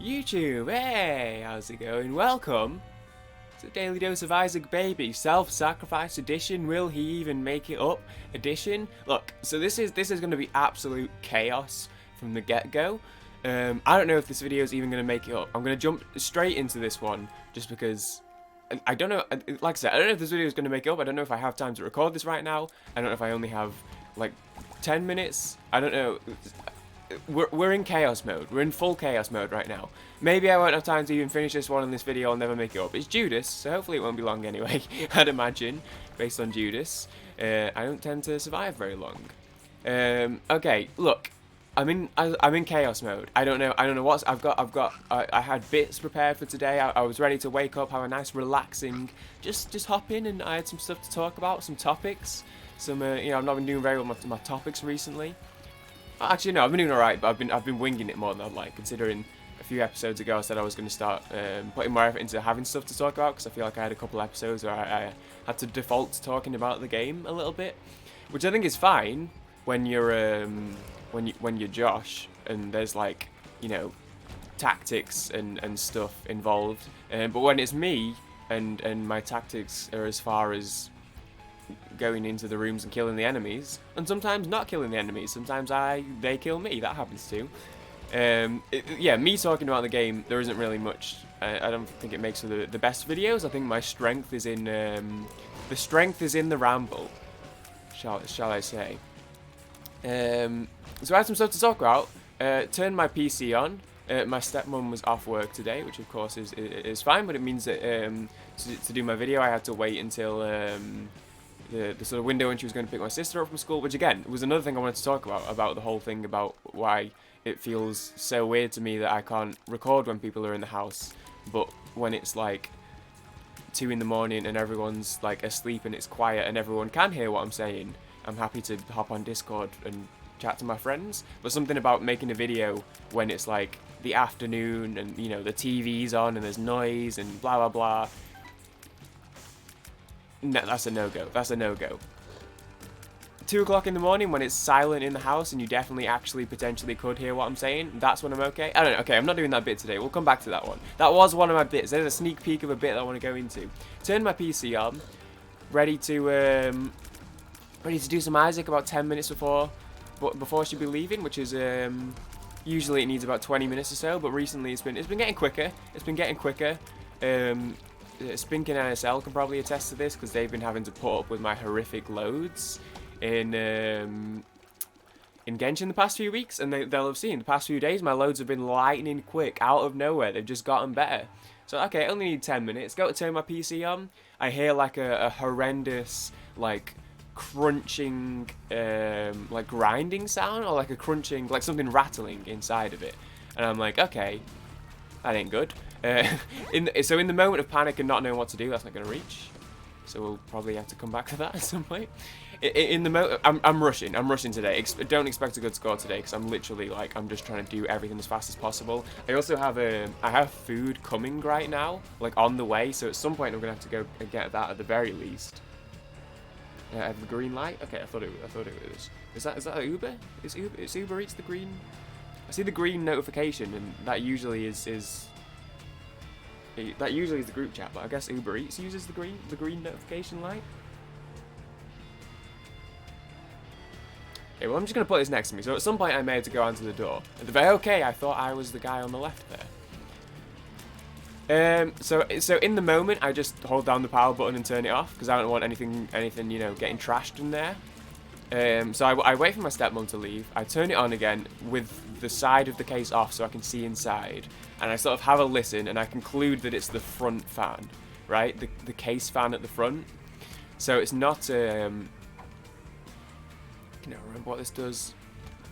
YouTube, hey, how's it going? Welcome to Daily Dose of Isaac Baby, Self-Sacrifice Edition. Will he even make it up? Edition. Look, so this is going to be absolute chaos from the get-go. I don't know if this video is even going to make it up. I'm going to jump straight into this one just because I don't know. Like I said, I don't know if this video is going to make it up. I don't know if I have time to record this right now. I don't know if I only have like 10 minutes. I don't know. We're in chaos mode. We're in full chaos mode right now. Maybe I won't have time to even finish this one in this video. I'll never make it up. It's Judas, so hopefully it won't be long anyway. I'd imagine, based on Judas. I don't tend to survive very long. Okay, look, I'm in chaos mode. I don't know what's. I had bits prepared for today. I was ready to wake up, have a nice relaxing, just hop in, and I had some stuff to talk about, some topics. Some I've not been doing very well with my topics recently. Actually, no, I've been doing alright, but I've been winging it more than I'd like, considering a few episodes ago I said I was going to start putting more effort into having stuff to talk about, because I feel like I had a couple episodes where I had to default to talking about the game a little bit, which I think is fine when you're when you're Josh and there's like, you know, tactics and stuff involved, but when it's me and my tactics are as far as going into the rooms and killing the enemies, and sometimes not killing the enemies. Sometimes they kill me. That happens too. Yeah, me talking about the game, there isn't really much. I don't think it makes for the best videos. I think my strength is in the ramble, shall I say? So I had some stuff to talk about. Turned my PC on. My stepmom was off work today, which of course is fine, but it means that to do my video I had to wait until the sort of window when she was going to pick my sister up from school, which again was another thing I wanted to talk about the whole thing about why it feels so weird to me that I can't record when people are in the house, but when it's like 2 in the morning and everyone's like asleep and it's quiet and everyone can hear what I'm saying, I'm happy to hop on Discord and chat to my friends. But something about making a video when it's like the afternoon and, you know, the TV's on and there's noise and blah blah blah, no, that's a no-go. That's a no-go. 2 o'clock in the morning when it's silent in the house and you definitely actually potentially could hear what I'm saying, that's when I'm okay. I don't know. Okay, I'm not doing that bit today. We'll come back to that one. That was one of my bits. There's a sneak peek of a bit that I want to go into. Turn my PC on. Ready to do some Isaac about 10 minutes before she'll be leaving, which is usually it needs about 20 minutes or so, but recently it's been getting quicker. It's been getting quicker. Spink and NSL can probably attest to this because they've been having to put up with my horrific loads in Genshin the past few weeks, and they'll have seen the past few days my loads have been lightning quick out of nowhere. They've just gotten better. So okay, I only need 10 minutes. Go to turn my PC on. I hear like a horrendous like crunching like grinding sound, or like a crunching, like something rattling inside of it, and I'm like, okay, that ain't good. So in the moment of panic and not knowing what to do, that's not going to reach. So we'll probably have to come back to that at some point. In the moment, I'm rushing. I'm rushing today. Don't expect a good score today because I'm literally like, I'm just trying to do everything as fast as possible. I also have I have food coming right now, like on the way. So at some point I'm gonna have to go and get that at the very least. I have the green light. Okay, I thought it was. Is that Uber? Is Uber Eats the green? I see the green notification, and that usually is the group chat, but I guess Uber Eats uses the green notification light. Okay, well I'm just gonna put this next to me. So at some point I may have to go onto the door. Okay, I thought I was the guy on the left there. So in the moment I just hold down the power button and turn it off because I don't want anything you know getting trashed in there. So I wait for my stepmom to leave. I turn it on again with the side of the case off so I can see inside, and I sort of have a listen, and I conclude that it's the front fan, right? The case fan at the front. So it's not can I remember what this does?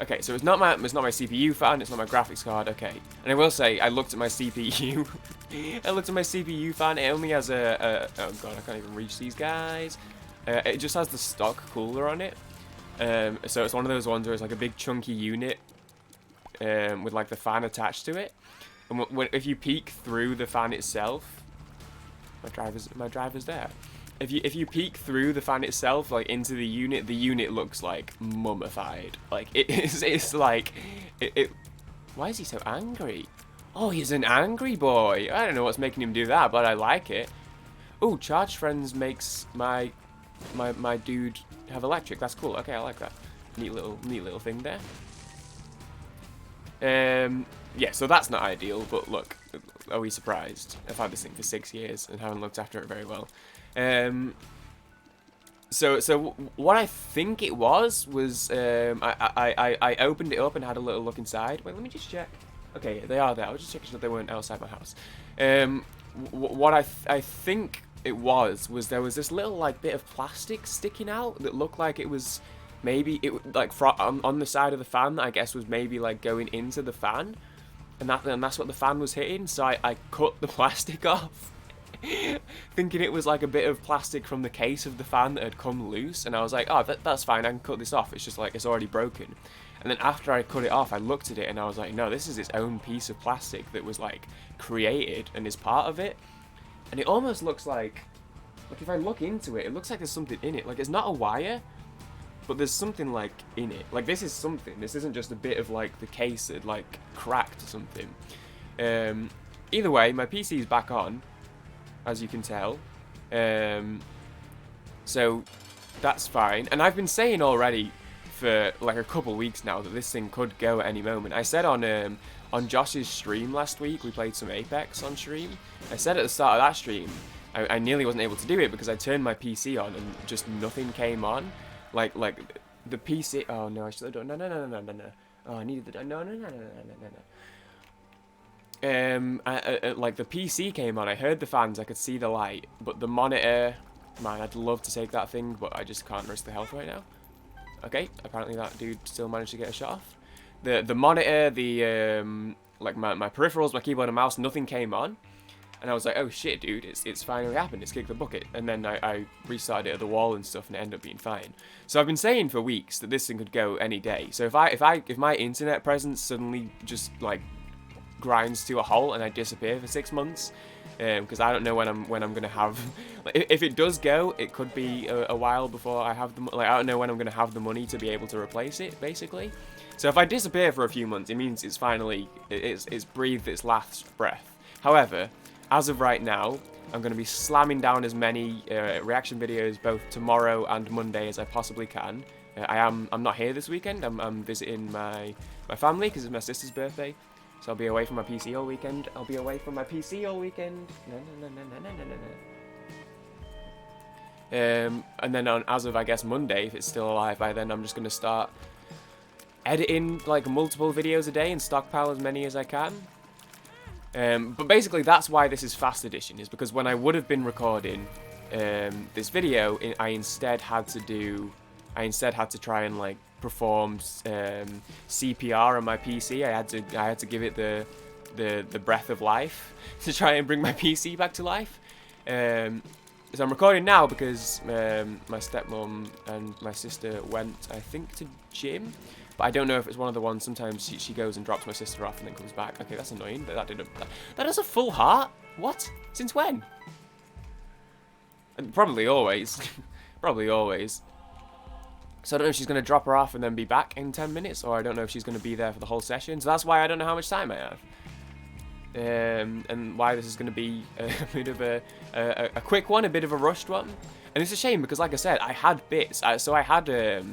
Okay, so it's not my CPU fan, it's not my graphics card. Okay, and I will say I looked at my CPU. I looked at my CPU fan. It only has oh god, I can't even reach these guys. It just has the stock cooler on it. So it's one of those ones where it's like a big chunky unit with like the fan attached to it, and if you peek through the fan itself, my driver's there. If you peek through the fan itself, like into the unit looks like mummified. Like it's like it. Why is he so angry? Oh, he's an angry boy. I don't know what's making him do that, but I like it. Oh, Charged Friends makes my dude have electric. That's cool. Okay, I like that. Neat little thing there. Yeah, so that's not ideal, but look, are we surprised? I've had this thing for 6 years and haven't looked after it very well. So what I think it was I opened it up and had a little look inside. Wait, let me just check. Okay, they are there. I was just checking that they weren't outside my house. What I think it was there was this little like bit of plastic sticking out that looked like it was maybe like on the side of the fan that I guess was maybe like going into the fan, and that's what the fan was hitting. So I cut the plastic off. Thinking it was like a bit of plastic from the case of the fan that had come loose, and I was like, oh, that's fine, I can cut this off, it's just like it's already broken. And then after I cut it off, I looked at it and I was like, no, this is its own piece of plastic that was like created and is part of it. And it almost looks like if I look into it, it looks like there's something in it. Like, it's not a wire, but there's something like in it. Like, this is something. This isn't just a bit of like the case that like cracked or something. Either way, my PC is back on, as you can tell. So that's fine. And I've been saying already for like a couple weeks now that this thing could go at any moment. I said on Josh's stream last week, we played some Apex on stream. I said at the start of that stream, I nearly wasn't able to do it because I turned my PC on and just nothing came on. Like the PC. Oh no, I should have done. No. Oh, I needed the. No. Like the PC came on, I heard the fans, I could see the light, but the monitor, man, I'd love to take that thing, but I just can't risk the health right now. Okay, apparently that dude still managed to get a shot off. The monitor, like my peripherals, my keyboard and mouse, nothing came on, and I was like, oh shit, dude, it's finally happened, it's kicked the bucket. And then I restarted it at the wall and stuff, and it ended up being fine. So I've been saying for weeks that this thing could go any day. So if my internet presence suddenly just like grinds to a halt and I disappear for 6 months, because I don't know when I'm gonna have. Like, if it does go, it could be a while before I have the. Like, I don't know when I'm gonna have the money to be able to replace it, basically. So if I disappear for a few months, it means it's finally it's breathed its last breath. However, as of right now, I'm gonna be slamming down as many reaction videos both tomorrow and Monday as I possibly can. I'm not here this weekend. I'm visiting my family because it's my sister's birthday. So I'll be away from my PC all weekend. And then as of, I guess, Monday, if it's still alive by then, I'm just going to start editing, like, multiple videos a day and stockpile as many as I can. But basically, that's why this is Fast Edition, is because when I would have been recording this video, I instead had to try and, like, performed CPR on my PC. I had to give it the breath of life to try and bring my PC back to life. So I'm recording now because my stepmom and my sister went, I think, to gym, but I don't know if it's one of the ones. Sometimes she goes and drops my sister off and then comes back. Okay, that's annoying. That has a full heart. What? Since when? Probably always. Probably always. So I don't know if she's going to drop her off and then be back in 10 minutes, or I don't know if she's going to be there for the whole session. So that's why I don't know how much time I have. And why this is going to be a bit of a quick one, a bit of a rushed one. And it's a shame because, like I said, I had bits. So I had I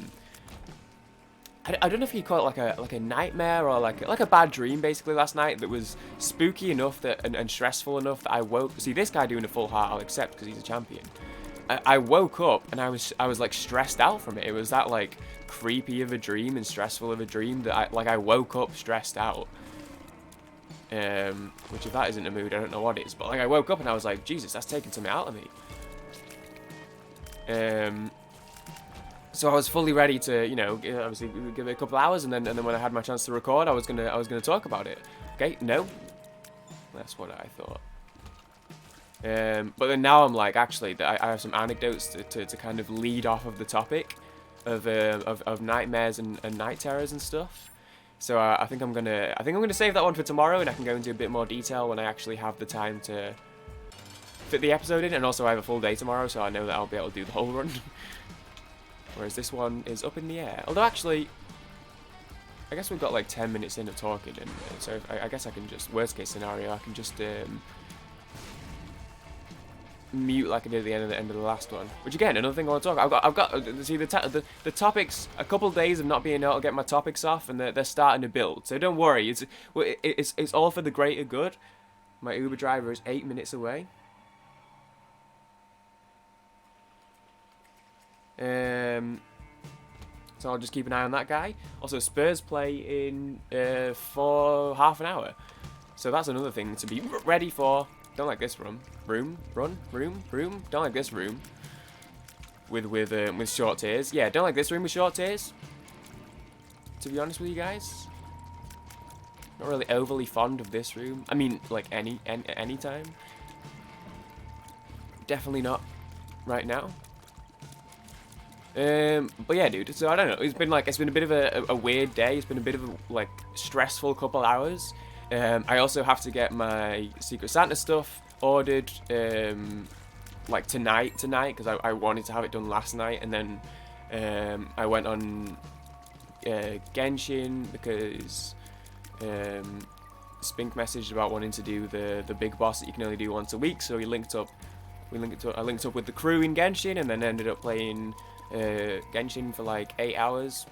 don't know if you call it like a nightmare or like a bad dream basically last night that was spooky enough that and stressful enough that I woke. See, this guy doing a full heart, I'll accept because he's a champion. I woke up and I was like stressed out from it. It was that like creepy of a dream and stressful of a dream that I woke up stressed out. Which if that isn't a mood, I don't know what is. But like I woke up and I was like, Jesus, that's taken something out of me. So I was fully ready to, you know, obviously give it a couple hours, and then when I had my chance to record, I was gonna talk about it. Okay, no, that's what I thought. But then now I'm like, actually, I have some anecdotes to kind of lead off of the topic of nightmares and night terrors and stuff. So I think I'm gonna save that one for tomorrow, and I can go into a bit more detail when I actually have the time to fit the episode in. And also I have a full day tomorrow, so I know that I'll be able to do the whole run. Whereas this one is up in the air. Although actually, I guess we've got like 10 minutes in of talking, and so if, I guess I can just, worst case scenario, I can just mute like I did at the end of the last one. Which again, another thing I want to talk. I've got see the topics. A couple of days of not being able to get my topics off, and they're starting to build. So don't worry. It's all for the greater good. My Uber driver is 8 minutes away. So I'll just keep an eye on that guy. Also, Spurs play in for half an hour. So that's another thing to be ready for. Don't like this room. Room. Don't like this room. With short tears. Yeah, don't like this room with short tears. To be honest with you guys. Not really overly fond of this room. I mean, like any time. Definitely not right now. But yeah, dude. So I don't know. It's been a bit of a weird day. It's been a bit of a like stressful couple hours. I also have to get my Secret Santa stuff ordered like tonight because I wanted to have it done last night, and then I went on Genshin because Spink messaged about wanting to do the big boss that you can only do once a week. So I linked up with the crew in Genshin, and then ended up playing Genshin for like 8 hours.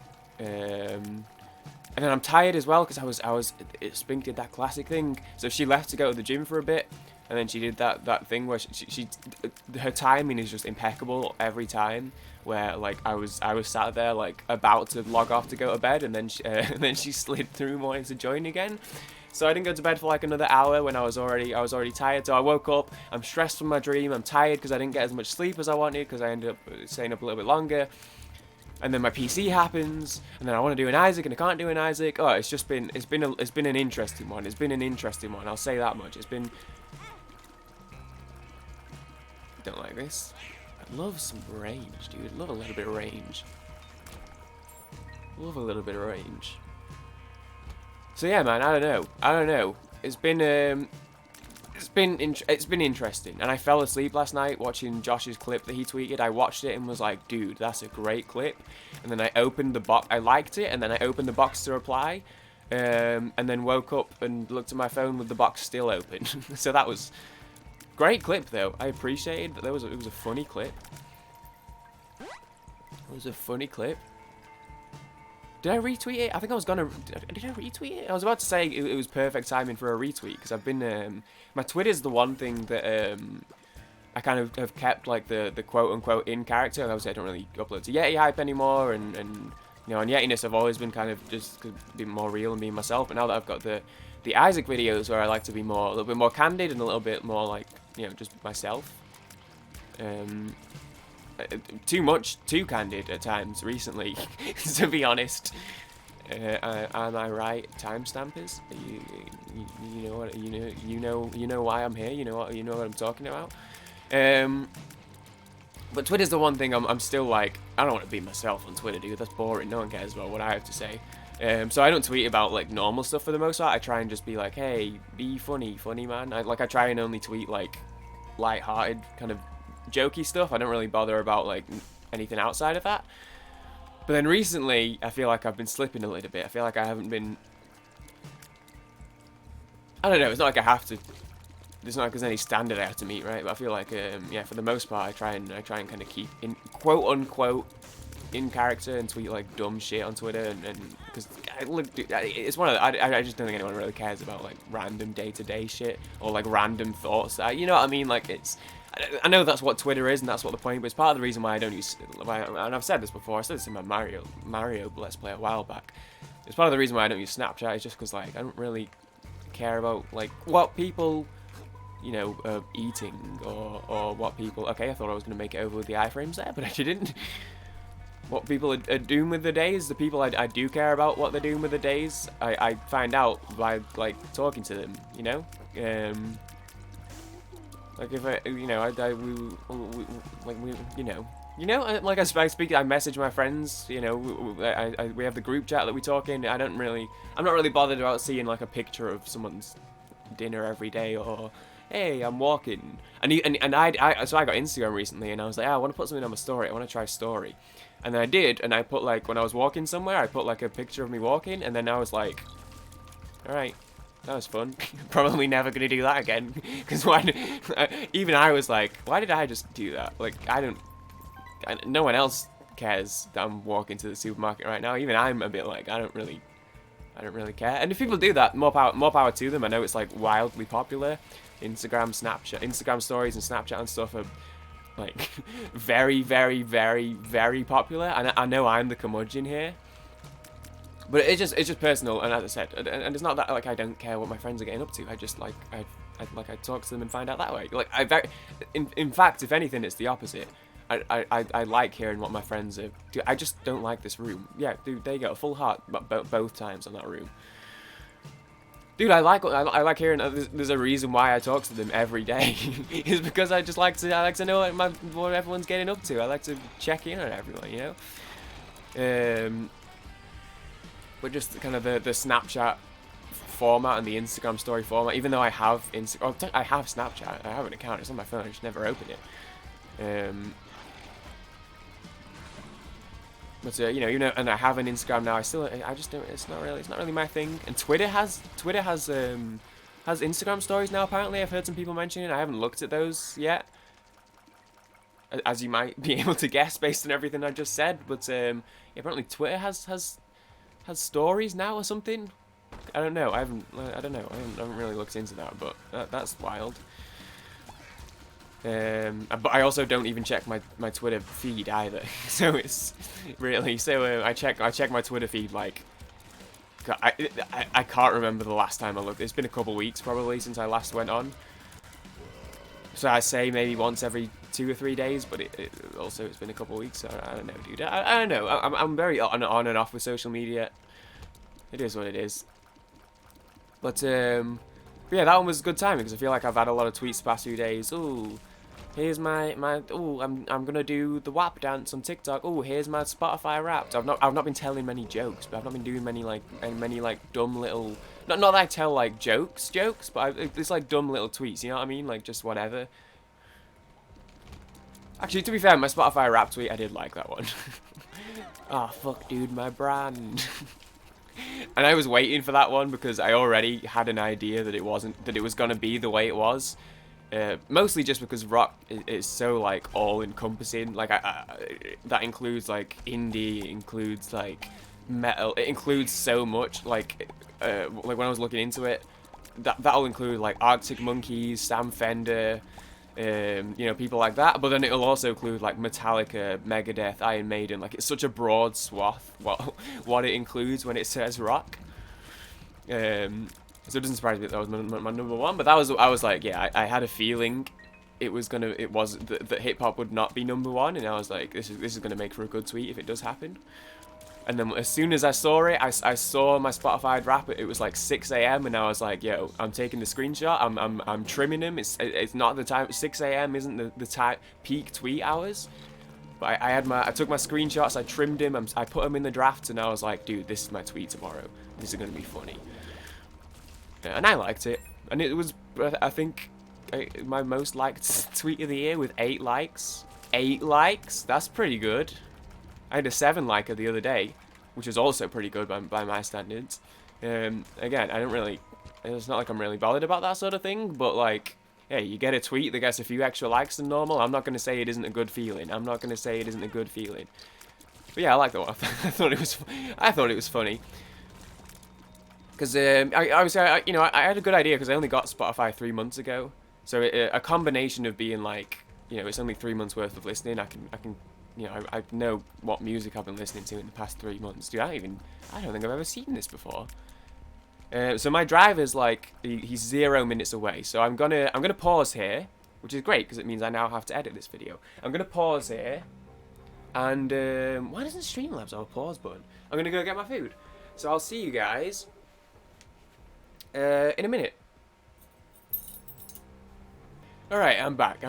And then I'm tired as well because Spink did that classic thing. So she left to go to the gym for a bit, and then she did that thing where her timing is just impeccable every time. Where like I was sat there like about to log off to go to bed, and then she slid through wanting to join again. So I didn't go to bed for like another hour when I was already tired. So I woke up, I'm stressed from my dream, I'm tired because I didn't get as much sleep as I wanted because I ended up staying up a little bit longer. And then my PC happens, and then I want to do an Isaac, and I can't do an Isaac. Oh, it's been an interesting one. It's been an interesting one. I'll say that much. Don't like this. I love some range, dude. Love a little bit of range. Love a little bit of range. So yeah, man. I don't know. It's been interesting, and I fell asleep last night watching Josh's clip that he tweeted. I watched it and was like, dude, that's a great clip. And then I opened the box. I liked it, and then I opened the box to reply, and then woke up and looked at my phone with the box still open. So that was great clip, though. I appreciated that. It was a funny clip. It was a funny clip. Did I retweet it? I think I was gonna. Did I retweet it? I was about to say it was perfect timing for a retweet because I've been. My Twitter's the one thing that I kind of have kept like the quote unquote in character. And obviously I don't really upload to Yeti hype anymore, and you know, on Yetiness I've always been kind of just being more real and being myself. But now that I've got the Isaac videos where I like to be a little bit more candid and a little bit more like, you know, just myself. Too candid at times recently, to be honest. Am I right? Timestampers? You know why I'm here. You know what I'm talking about. But Twitter's the one thing I'm still like, I don't want to be myself on Twitter, dude. That's boring. No one cares about what I have to say. So I don't tweet about like normal stuff for the most part. I try and just be like, hey, be funny man. I try and only tweet like light-hearted kind of jokey stuff. I don't really bother about like anything outside of that. But then recently, I feel like I've been slipping a little bit. I feel like I haven't been. I don't know. It's not like I have to. It's not like there's any standard I have to meet, right? But I feel like, yeah, for the most part, I try and kind of keep in quote unquote in character and tweet like dumb shit on Twitter, and because it's one of the, I just don't think anyone really cares about like random day-to-day shit or like random thoughts. You know what I mean? Like it's. I know that's what Twitter is, and that's what the point. But it's part of the reason why I don't use. And I've said this before. I said this in my Mario Let's Play a while back. It's part of the reason why I don't use Snapchat. It's just because like I don't really care about like what people, you know, are eating or what people. Okay, I thought I was gonna make it over with the iframes there, but I didn't. What people are doing with their days. The people I do care about what they're doing with their days. I find out by like talking to them. You know. Like if I, you know, like I speak, I message my friends, you know, we have the group chat that we talk in. I'm not really bothered about seeing like a picture of someone's dinner every day or, hey, I'm walking. And so I got Instagram recently, and I was like, I want to put something on my story. I want to try story. And then I did, and I put like, when I was walking somewhere, I put like a picture of me walking, and then I was like, alright, that was fun. Probably never gonna do that again. Because even I was like, why did I just do that? Like, no one else cares that I'm walking to the supermarket right now. Even I'm a bit like, I don't really care. And if people do that, more power to them. I know it's like wildly popular. Instagram stories and Snapchat and stuff are like very, very, very, very popular. And I know I'm the curmudgeon here, but it's just personal. And as I said, and it's not that like I don't care what my friends are getting up to. I just like I talk to them and find out that way. Like in fact, if anything, it's the opposite. I like hearing what my friends are doing. I just don't like this room. Yeah, dude, there you go. A full heart both times on that room. Dude, I like hearing. There's a reason why I talk to them every day. It's because I like to know what everyone's getting up to. I like to check in on everyone, you know. But just kind of the Snapchat format and the Instagram story format. Even though I have I have Snapchat. I have an account. It's on my phone. I just never open it. But you know, and I have an Instagram now. I just don't. It's not really my thing. And Twitter has Instagram stories now. Apparently, I've heard some people mention it. I haven't looked at those yet, as you might be able to guess based on everything I just said. But yeah, apparently Twitter has stories now or something. I don't know. I don't know. I haven't really looked into that, but that's wild. But I also don't even check my Twitter feed either. So it's really I check my Twitter feed like I can't remember the last time I looked. It's been a couple weeks probably since I last went on. So I say maybe once every 2 or 3 days, but it's been a couple weeks. So I don't know, dude. I don't know. I'm very on and off with social media. It is what it is. But yeah, that one was good timing because I feel like I've had a lot of tweets the past few days. Ooh. Here's my I'm gonna do the WAP dance on TikTok. Oh, here's my Spotify Wrapped. I've not been telling many jokes, but I've not been doing many dumb little not that I tell like jokes, but it's like dumb little tweets. You know what I mean? Like just whatever. Actually, to be fair, my Spotify Wrapped tweet, I did like that one. Ah, fuck, dude, my brand. And I was waiting for that one because I already had an idea that it was gonna be the way it was. Mostly just because rock is so like all-encompassing. Like that includes like indie, it includes like metal, it includes so much. Like when I was looking into it, that'll include like Arctic Monkeys, Sam Fender, you know, people like that. But then it'll also include like Metallica, Megadeth, Iron Maiden. Like it's such a broad swath what it includes when it says rock. So it doesn't surprise me that was my number one, but I was like, yeah, I had a feeling that hip hop would not be number one, and I was like, this is gonna make for a good tweet if it does happen. And then as soon as I saw it, I saw my Spotify Wrap. It was like 6 a.m. and I was like, yo, I'm taking the screenshot. I'm trimming them. It's not the time. 6 a.m. isn't the time peak tweet hours. But I took my screenshots. I trimmed them. I put them in the drafts, and I was like, dude, this is my tweet tomorrow. This is gonna be funny. And I liked it, and it was, I think, my most liked tweet of the year with 8 likes. 8 likes? That's pretty good. I had a 7 liker the other day, which is also pretty good by my standards. Again, it's not like I'm really bothered about that sort of thing, but like, hey, you get a tweet that gets a few extra likes than normal. I'm not going to say it isn't a good feeling. But yeah, I like that one. I thought it was funny. Because I had a good idea because I only got Spotify 3 months ago, so a combination of being like, you know, it's only 3 months worth of listening. I can, you know, I know what music I've been listening to in the past 3 months. Dude, I don't think I've ever seen this before. So my driver's like he's 0 minutes away, so I'm gonna pause here, which is great because it means I now have to edit this video. I'm gonna pause here, and why doesn't Streamlabs have a pause button? I'm gonna go get my food, so I'll see you guys. In a minute. Alright, I'm back.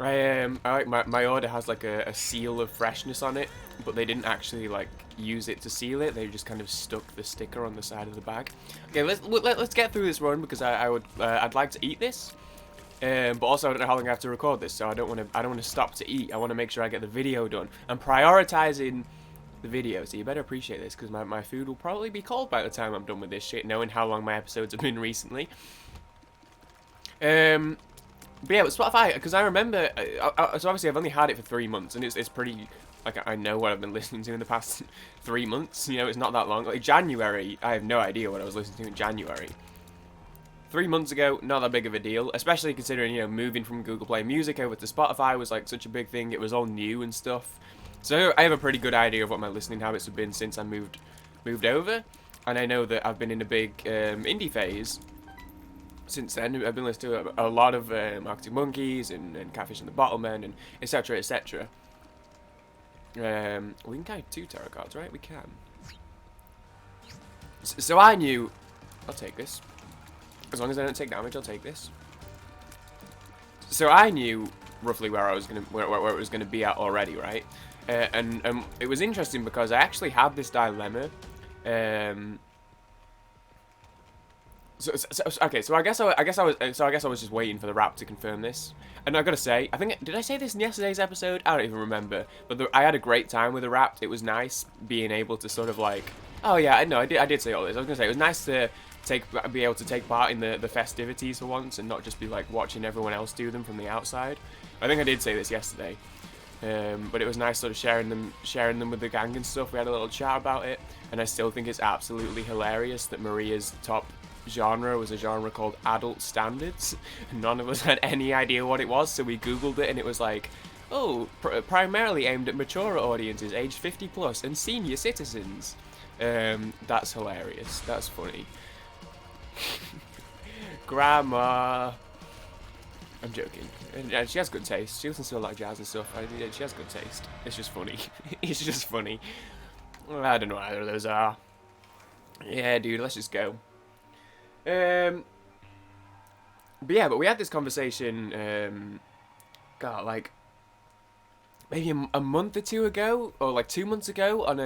My order has like a seal of freshness on it, but they didn't actually like use it to seal it. They just kind of stuck the sticker on the side of the bag. Okay, let's get through this run because I'd like to eat this. But also I don't know how long I have to record this, so I don't want to stop to eat. I want to make sure I get the video done. I'm prioritizing the video, so you better appreciate this, because my food will probably be cold by the time I'm done with this shit, knowing how long my episodes have been recently. But yeah, with Spotify, because I remember, so obviously I've only had it for 3 months, and it's pretty, like, I know what I've been listening to in the past 3 months, you know, it's not that long. Like, January, I have no idea what I was listening to in January. 3 months ago, not that big of a deal, especially considering, you know, moving from Google Play Music over to Spotify was, like, such a big thing. It was all new and stuff. So I have a pretty good idea of what my listening habits have been since I moved over, and I know that I've been in a big indie phase. Since then, I've been listening to a lot of Arctic Monkeys and Catfish and the Bottlemen and etc. etc. We can carry 2 tarot cards, right? We can. So I knew, I'll take this. As long as I don't take damage, I'll take this. So I knew roughly where I was gonna where it was gonna be at already, right? And it was interesting because I actually had this dilemma. So I guess I was just waiting for the rap to confirm this. And I gotta say, did I say this in yesterday's episode? I don't even remember. But I had a great time with the rap. It was nice being able to sort of like, oh yeah, I did say all this. I was gonna say it was nice to be able to take part in the festivities for once and not just be like watching everyone else do them from the outside. I think I did say this yesterday. But it was nice sort of sharing them with the gang and stuff. We had a little chat about it, and I still think it's absolutely hilarious that Maria's top genre was a genre called adult standards. None of us had any idea what it was, so we googled it, and it was like, oh, primarily aimed at mature audiences aged 50 plus and senior citizens. That's hilarious. That's funny. Grandma. I'm joking. And she has good taste. She listens to a lot of jazz and stuff. She has good taste. It's just funny. It's just funny. I don't know what either of those are. Yeah, dude, let's just go. But we had this conversation, God, like, maybe a month or 2 ago, or like 2 months ago, on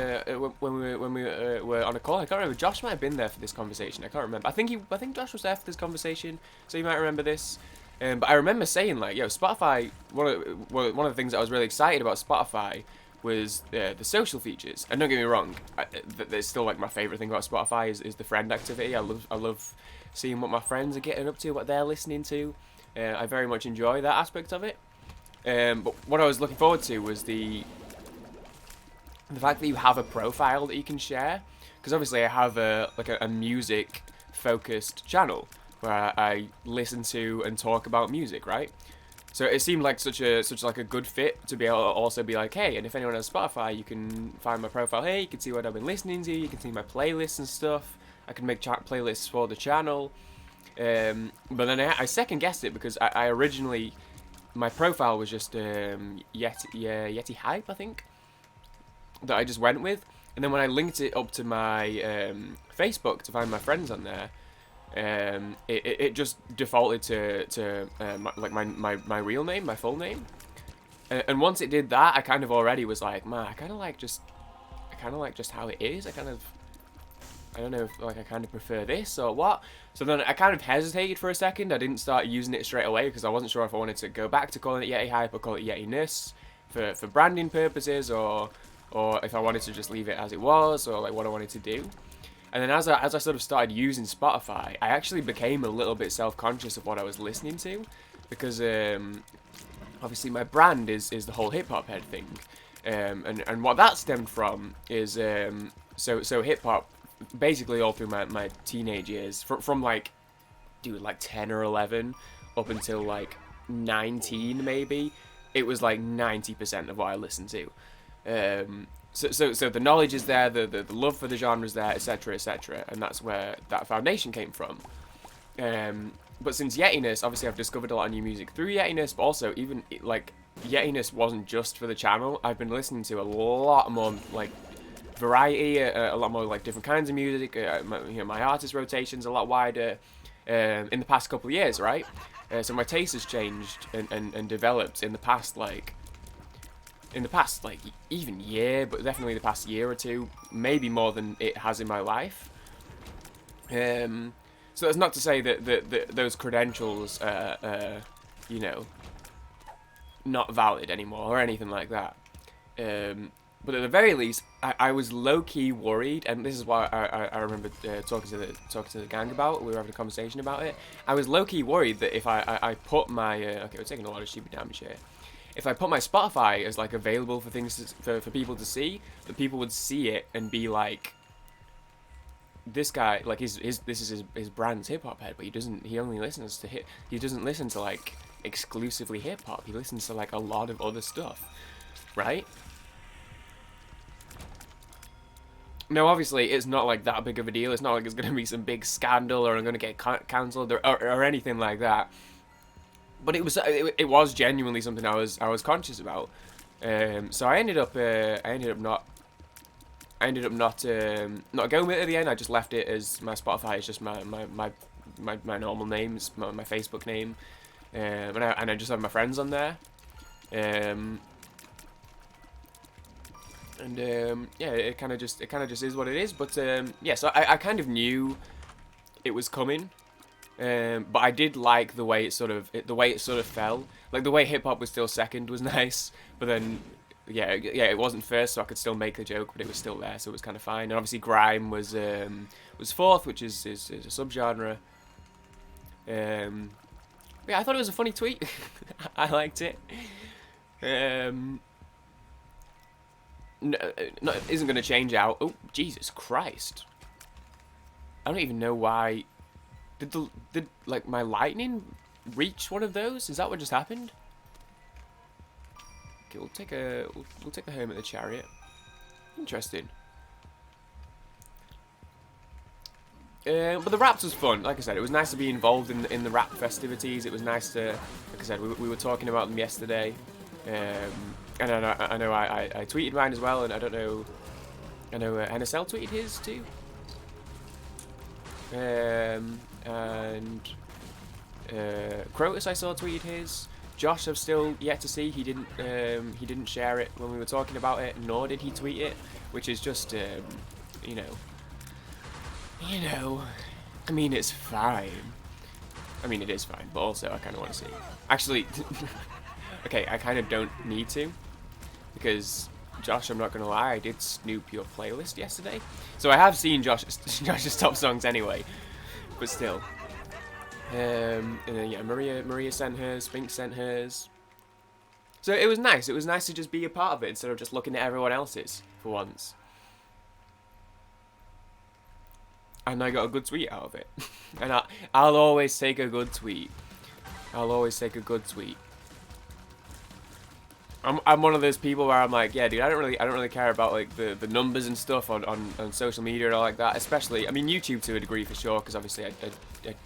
when we were on a call. I can't remember. Josh might have been there for this conversation. I can't remember. I think Josh was there for this conversation, so you might remember this. But I remember saying, like, yo, Spotify. One of the things that I was really excited about Spotify was the social features. And don't get me wrong, it's still like my favorite thing about Spotify is the friend activity. I love seeing what my friends are getting up to, what they're listening to. I very much enjoy that aspect of it. But what I was looking forward to was the fact that you have a profile that you can share. Because obviously I have a music focused channel where I listen to and talk about music, right? So it seemed like such a good fit to be able to also be like, hey, and if anyone has Spotify, you can find my profile. Hey, you can see what I've been listening to. You can see my playlists and stuff. I can make playlists for the channel. But then I second guessed it because I originally, my profile was just Yeti Hype, I think, that I just went with. And then when I linked it up to my Facebook to find my friends on there, it just defaulted to my real name, my full name. And once it did that, I kind of already was like, man, I kind of like just how it is. I don't know if like I kind of prefer this or what. So then I kind of hesitated for a second. I didn't start using it straight away because I wasn't sure if I wanted to go back to calling it Yeti Hype or call it Yeti-ness for branding purposes, or if I wanted to just leave it as it was, or like what I wanted to do. And then as I sort of started using Spotify, I actually became a little bit self-conscious of what I was listening to, because obviously my brand is the whole hip-hop head thing. And what that stemmed from is, so hip-hop, basically all through my teenage years, from like, dude, like 10 or 11 up until like 19 maybe, it was like 90% of what I listened to. So the knowledge is there, the love for the genre is there, etc., etc., and that's where that foundation came from. But since Yeti-ness, obviously I've discovered a lot of new music through Yeti-ness, but also even like Yeti-ness wasn't just for the channel. I've been listening to a lot more like variety, a lot more like different kinds of music. My artist rotation's a lot wider in the past couple of years, right? So my taste has changed and developed in the past even year, but definitely the past year or two, maybe more than it has in my life. So that's not to say that those credentials you know, not valid anymore or anything like that. But at the very least, I was low-key worried, and this is why I remember talking to the gang about it. We were having a conversation about it. I was low-key worried that if I put my okay, we're taking a lot of stupid damage here. If I put my Spotify as like available for things for people to see, that people would see it and be like, this guy, like this is his brand's hip hop head, but he only listens to he doesn't listen to like exclusively hip hop. He listens to like a lot of other stuff, right? Now, obviously, it's not like that big of a deal. It's not like it's going to be some big scandal or I'm going to get cancelled or anything like that. But it was genuinely something I was conscious about. So I ended up not going with it at the end. I just left it as my Spotify is just my normal name, it's my Facebook name, and I just have my friends on there. Yeah, it kind of just is what it is. But yeah, so I kind of knew it was coming, but I did like the way it sort of fell. Like the way hip hop was still second was nice, but then yeah, it wasn't first, so I could still make the joke, but it was still there, so it was kind of fine. And obviously grime was fourth, which is a subgenre. Yeah, I thought it was a funny tweet. I liked it. No, isn't going to change out. Oh, Jesus Christ. I don't even know why. Did like my lightning reach one of those? Is that what just happened? Okay, we'll take the home at the chariot. Interesting. But the raps was fun. Like I said, it was nice to be involved in the rap festivities. It was nice to, like I said, we were talking about them yesterday. And I know I tweeted mine as well, and I know NSL tweeted his too. And Krotus I saw tweeted his. Josh I've still yet to see. He didn't share it when we were talking about it, nor did he tweet it, which is just you know. I mean, it's fine. I mean, it is fine, but also I kind of want to see. Actually, okay, I kind of don't need to, because Josh, I'm not gonna lie, I did snoop your playlist yesterday, so I have seen Josh's top songs anyway, but still. And then yeah, Maria sent hers, Spink sent hers. So it was nice. It was nice to just be a part of it instead of just looking at everyone else's for once. And I got a good tweet out of it. And I'll always take a good tweet. I'll always take a good tweet. I'm one of those people where I'm like, yeah, dude, I don't really care about like the numbers and stuff on social media and all like that. Especially, I mean, YouTube to a degree for sure, because obviously I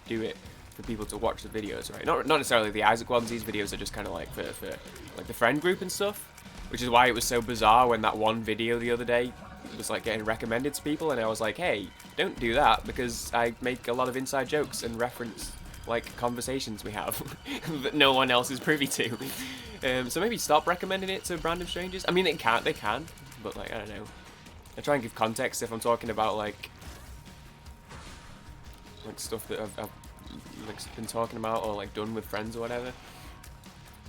do it for people to watch the videos, right? Not necessarily the Isaac ones. These videos are just kind of like for like the friend group and stuff, which is why it was so bizarre when that one video the other day was like getting recommended to people, and I was like, hey, don't do that, because I make a lot of inside jokes and reference like conversations we have that no one else is privy to. So maybe stop recommending it to random strangers. I mean, they can, but like, I don't know. I try and give context if I'm talking about like stuff that I've like been talking about or like done with friends or whatever.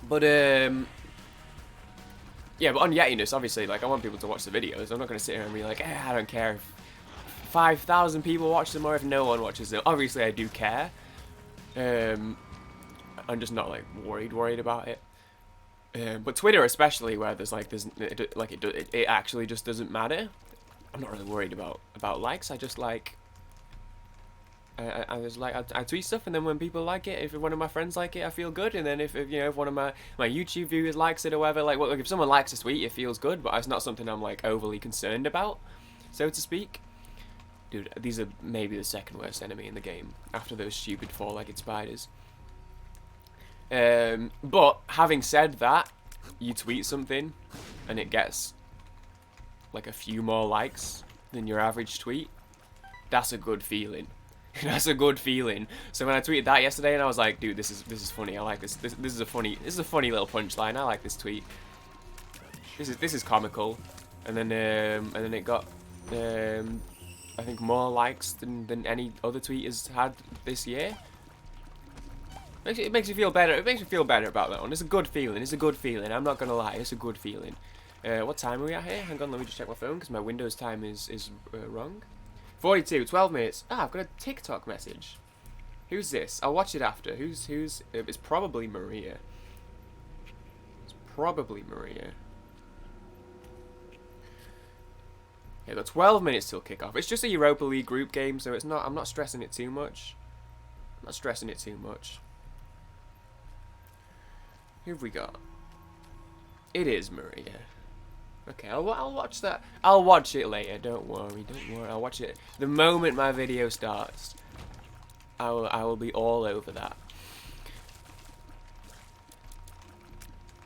But yeah, but on Yetiness, obviously, like I want people to watch the videos. I'm not gonna sit here and be like, I don't care if 5,000 people watch them or if no one watches them. Obviously, I do care. I'm just not like worried about it. But Twitter especially, where it actually just doesn't matter. I'm not really worried about likes. I just like I tweet stuff, and then when people like it, if one of my friends like it, I feel good. And then if one of my YouTube viewers likes it or whatever, like if someone likes a tweet, it feels good. But it's not something I'm like overly concerned about, so to speak. Dude, these are maybe the second worst enemy in the game after those stupid four-legged spiders. But having said that, you tweet something and it gets like a few more likes than your average tweet. That's a good feeling. That's a good feeling. So when I tweeted that yesterday, and I was like, dude, this is funny. I like this. This is a funny little punchline. I like this tweet. This is comical. And then it got I think more likes than any other tweet has had this year. It makes you feel better. It makes me feel better about that one. It's a good feeling. It's a good feeling. I'm not gonna lie. It's a good feeling. What time are we at here? Hang on, let me just check my phone because my Windows time is wrong. 42, 12 minutes. Ah, I've got a TikTok message. Who's this? I'll watch it after. Who's? It's probably Maria. It's probably Maria. Yeah, got 12 minutes till kickoff. It's just a Europa League group game, so it's not. I'm not stressing it too much. I'm not stressing it too much. Who have we got? It is Maria. Okay, I'll watch that. I'll watch it later. Don't worry. Don't worry. I'll watch it the moment my video starts. I will be all over that.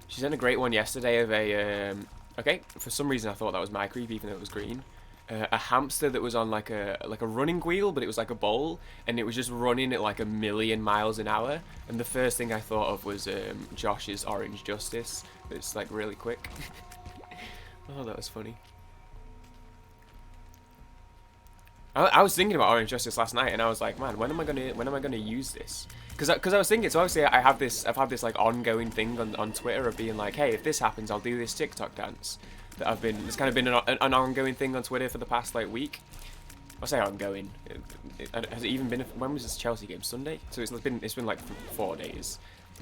She sent a great one yesterday of a okay. For some reason, I thought that was my creep, even though it was green. A hamster that was on like a running wheel, but it was like a bowl, and it was just running at like 1,000,000 miles an hour. And the first thing I thought of was Josh's Orange Justice. It's like really quick. Oh, that was funny. I was thinking about Orange Justice last night, and I was like, man, when am I gonna use this? Because I was thinking, so obviously I've had this like ongoing thing on Twitter of being like, hey, if this happens, I'll do this TikTok dance. That it's kind of been an ongoing thing on Twitter for the past like week. I say ongoing. Has it even been? When was this Chelsea game? Sunday. So it's been like 4 days.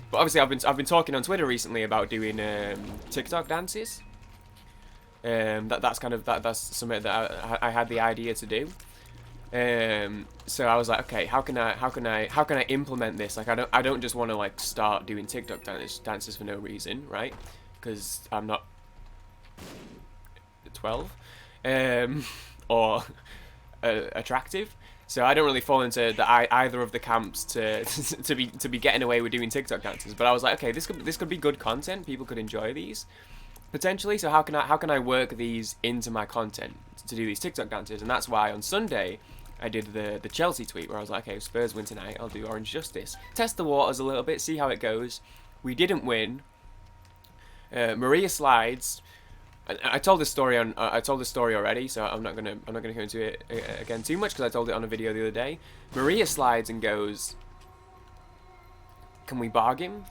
But obviously I've been talking on Twitter recently about doing TikTok dances. That's something that I had the idea to do. So I was like, okay, how can I implement this? Like I don't just want to like start doing TikTok dances for no reason, right? Because I'm not 12 or attractive, so I don't really fall into either of the camps to be getting away with doing TikTok dances. But I was like, okay, this could be good content. People could enjoy these potentially. So how can I work these into my content to do these TikTok dances? And that's why on Sunday I did the Chelsea tweet where I was like, okay, if Spurs win tonight, I'll do Orange Justice. Test the waters a little bit, see how it goes. We didn't win. Maria slides. I told this story already, so I'm not gonna go into it again too much because I told it on a video the other day. Maria slides and goes, "Can we bargain?"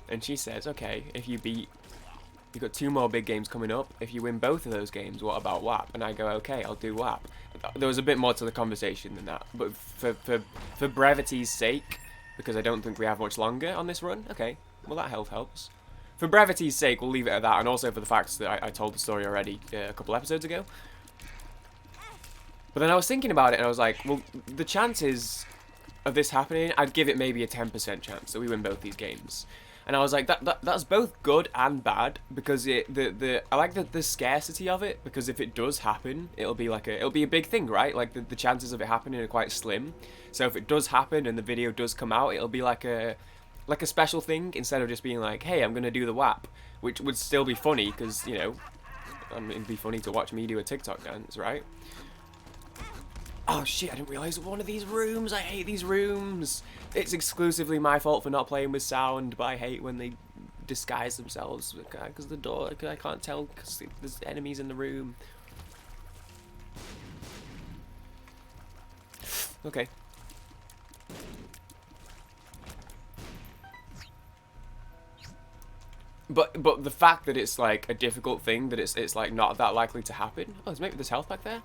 And she says, "Okay, if you you've got 2 more big games coming up. If you win both of those games, what about WAP?" And I go, "Okay, I'll do WAP." There was a bit more to the conversation than that, but for brevity's sake, because I don't think we have much longer on this run. Okay, well that helps. For brevity's sake, we'll leave it at that, and also for the fact that I told the story already a couple episodes ago. But then I was thinking about it, and I was like, well, the chances of this happening, I'd give it maybe a 10% chance that we win both these games. And I was like, that's both good and bad, because I like the scarcity of it, because if it does happen, it'll be a big thing, right? Like the chances of it happening are quite slim. So if it does happen and the video does come out, it'll be like a special thing instead of just being like, hey, I'm gonna do the WAP, which would still be funny because, you know, it'd be funny to watch me do a TikTok dance, right? Oh shit, I didn't realise one of these rooms. I hate these rooms. It's exclusively my fault for not playing with sound, but I hate when they disguise themselves because the door, I can't tell because there's enemies in the room. Okay. But the fact that it's like a difficult thing, that it's like not that likely to happen. Oh, there's health back there.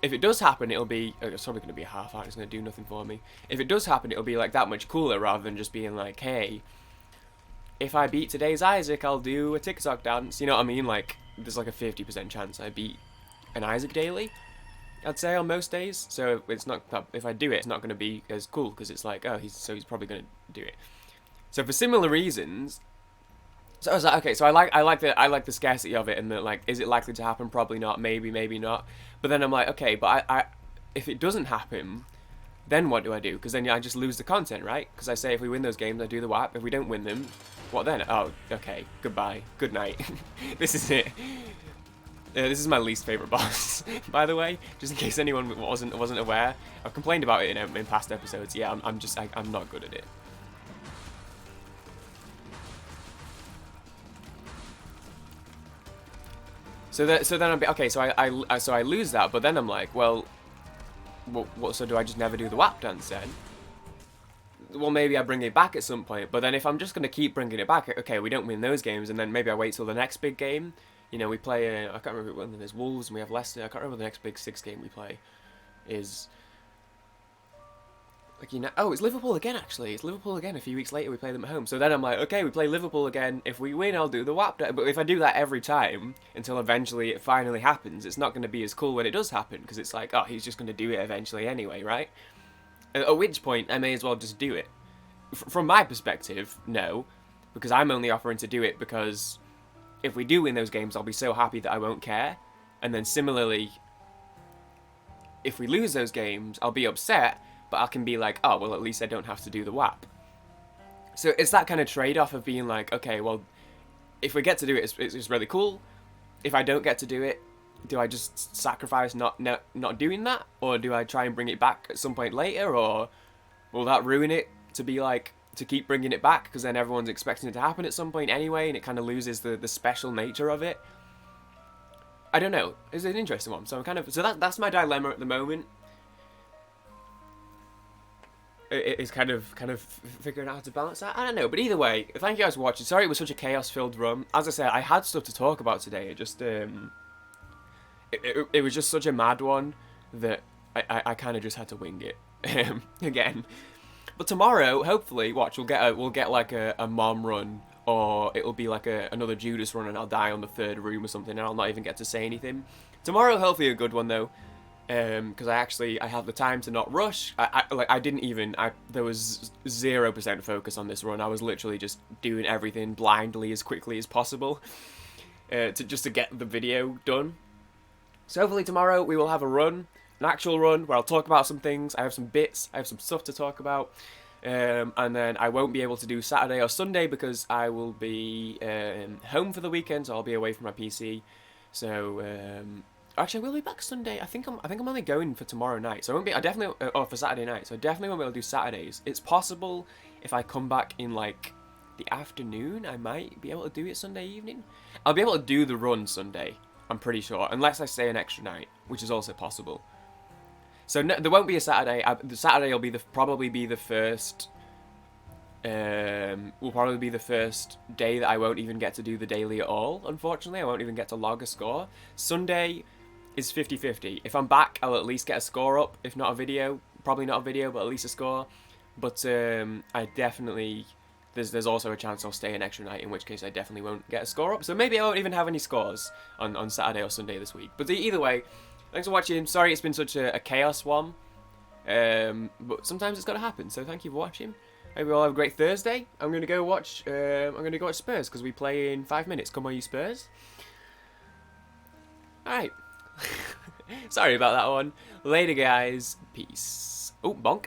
If it does happen, it'll be, it's probably going to be a half hour, it's going to do nothing for me. If it does happen, it'll be like that much cooler rather than just being like, hey, if I beat today's Isaac, I'll do a TikTok dance. You know what I mean? Like, there's like a 50% chance I beat an Isaac daily, I'd say, on most days. So it's not, if I do it, it's not going to be as cool because it's like, oh, he's probably going to do it. So for similar reasons, so I was like, okay, so I like the scarcity of it, and the like, is it likely to happen? Probably not. Maybe not. But then I'm like, okay, but I if it doesn't happen, then what do I do? Because then I just lose the content, right? Because I say if we win those games, I do the WAP. If we don't win them, what then? Oh, okay, goodbye, good night. This is it. This is my least favorite boss, by the way, just in case anyone wasn't aware. I've complained about it in past episodes. Yeah, I'm not good at it. So then I'm okay. So I lose that, but then I'm like, well, what? So do I just never do the WAP dance then? well, maybe I bring it back at some point. But then if I'm just going to keep bringing it back, okay, we don't win those games, and then maybe I wait till the next big game. You know, we play, I can't remember when there's Wolves and we have Leicester. I can't remember the next big 6 game we play is. Like, you know, oh, it's Liverpool again, actually. It's Liverpool again. A few weeks later, we play them at home. So then I'm like, okay, we play Liverpool again. If we win, I'll do the WAP. But if I do that every time until eventually it finally happens, it's not going to be as cool when it does happen. Because it's like, oh, he's just going to do it eventually anyway, right? At which point, I may as well just do it. From my perspective, no. Because I'm only offering to do it because if we do win those games, I'll be so happy that I won't care. And then similarly, if we lose those games, I'll be upset. But I can be like, oh, well, at least I don't have to do the WAP. So it's that kind of trade-off of being like, okay, well, if we get to do it, it's really cool. If I don't get to do it, do I just sacrifice not doing that? Or do I try and bring it back at some point later? Or will that ruin it to be like, to keep bringing it back? Because then everyone's expecting it to happen at some point anyway, and it kind of loses the special nature of it. I don't know. It's an interesting one. So I'm kind of, that's my dilemma at the moment. Is kind of figuring out how to balance that. I don't know, but either way, thank you guys for watching. Sorry it was such a chaos-filled run. As I said, I had stuff to talk about today. It just it was just such a mad one that I kind of just had to wing it again. But tomorrow, hopefully, watch, we'll get like a mom run, or it'll be like another Judas run, and I'll die on the 3rd room or something, and I'll not even get to say anything. Tomorrow, hopefully, a good one though. Because I have the time to not rush. There was 0% focus on this run. I was literally just doing everything blindly as quickly as possible to get the video done. So hopefully tomorrow we will have a run, an actual run, where I'll talk about some things. I have some bits, I have some stuff to talk about. And then I won't be able to do Saturday or Sunday because I will be home for the weekend, so I'll be away from my PC. So actually, I will be back Sunday. I think I'm only going for tomorrow night, so I won't be. I definitely for Saturday night, so I definitely won't be able to do Saturdays. It's possible if I come back in like the afternoon, I might be able to do it Sunday evening. I'll be able to do the run Sunday, I'm pretty sure, unless I stay an extra night, which is also possible. So no, there won't be a Saturday. The Saturday will be probably be the first. Will probably be the first day that I won't even get to do the daily at all. Unfortunately, I won't even get to log a score. Sunday is 50-50. If I'm back, I'll at least get a score up. If not a video, probably not a video, but at least a score. But I definitely, there's also a chance I'll stay an extra night, in which case I definitely won't get a score up. So maybe I won't even have any scores on Saturday or Sunday this week. But either way, thanks for watching. Sorry it's been such a chaos one. But sometimes it's got to happen. So thank you for watching. Maybe we'll have a great Thursday. I'm gonna go watch Spurs because we play in 5 minutes. Come on, you Spurs! All right. Sorry about that one. Later, guys. Peace. Oh, bonk.